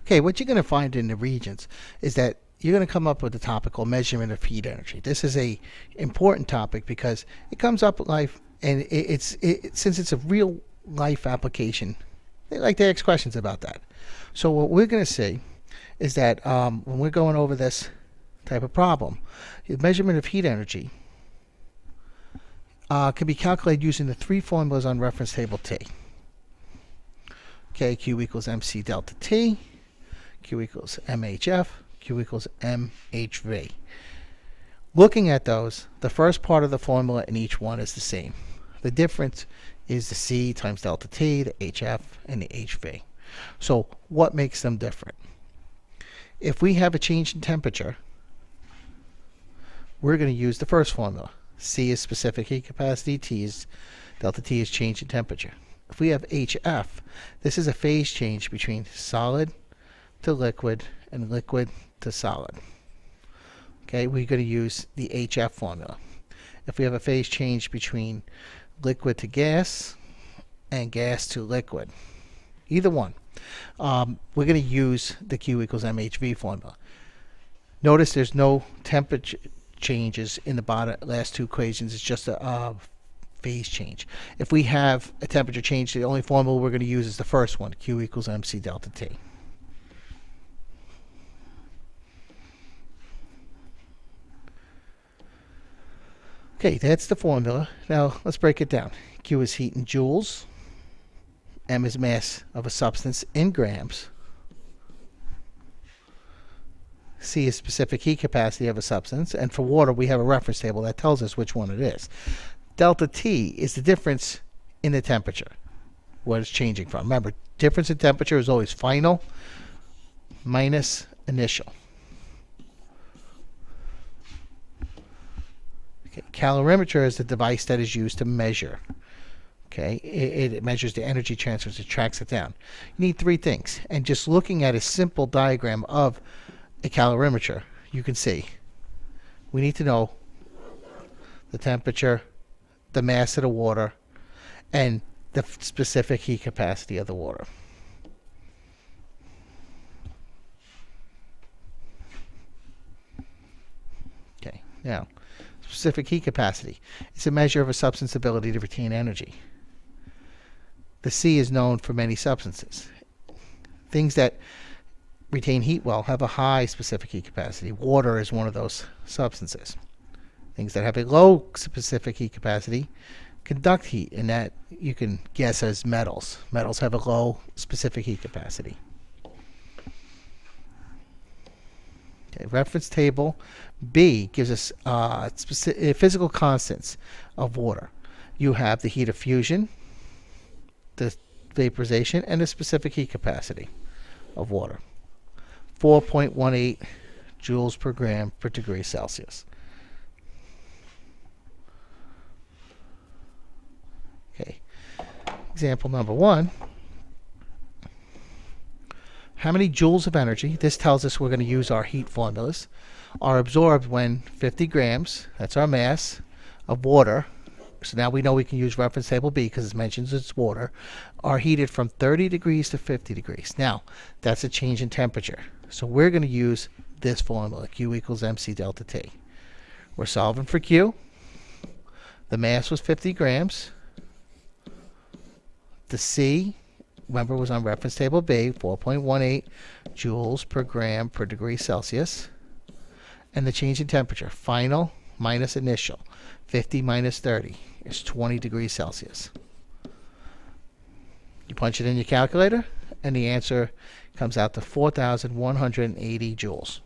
Okay, what you're going to find in the regions is that you're going to come up with a topic called measurement of heat energy. This is a important topic because it comes up with life, and since it's a real life application, they like to ask questions about that. So what we're going to see is that when we're going over this type of problem, the measurement of heat energy can be calculated using the three formulas on reference table T. Okay, Q equals MC delta T, Q equals MHF, Q equals MHV. Looking at those, the first part of the formula in each one is the same. The difference is the C times delta T, the HF, and the HV. So what makes them different? If we have a change in temperature, we're going to use the first formula. C is specific heat capacity, delta T is change in temperature. If we have HF, this is a phase change between solid to liquid and liquid to solid. Okay, we're going to use the HF formula. If we have a phase change between liquid to gas and gas to liquid, either one, we're going to use the Q equals MHV formula. Notice there's no temperature changes in the last two equations. It's just a phase change. If we have a temperature change, the only formula we're going to use is the first one, Q equals MC delta T. Okay, that's the formula. Now let's break it down. Q is heat in joules. M is mass of a substance in grams. C is specific heat capacity of a substance. And for water, we have a reference table that tells us which one it is. Delta T is the difference in the temperature, what it's changing from. Remember, difference in temperature is always final minus initial. Okay, calorimeter is the device that is used to measure. Okay, it measures the energy transfers, it tracks it down. You need three things. And just looking at a simple diagram of a calorimeter, you can see we need to know the temperature, the mass of the water, and the specific heat capacity of the water. Okay, now, specific heat capacity. It's a measure of a substance's ability to retain energy. The C is known for many substances. Things that retain heat well have a high specific heat capacity. Water is one of those substances. Things that have a low specific heat capacity conduct heat, and that you can guess as metals. Metals have a low specific heat capacity. Okay, reference table B gives us physical constants of water. You have the heat of fusion, the vaporization, and the specific heat capacity of water. 4.18 joules per gram per degree Celsius. Okay, example number 1. How many joules of energy, this tells us we're going to use our heat formulas, are absorbed when 50 grams, that's our mass, of water, so now we know we can use reference table B because it mentions it's water, are heated from 30 degrees to 50 degrees. Now, that's a change in temperature. So we're going to use this formula, Q equals MC delta T. We're solving for Q. The mass was 50 grams. The C, remember, was on reference table B, 4.18 joules per gram per degree Celsius. And the change in temperature, final minus initial, 50 minus 30 is 20 degrees Celsius. You punch it in your calculator, and the answer comes out to 4,180 joules.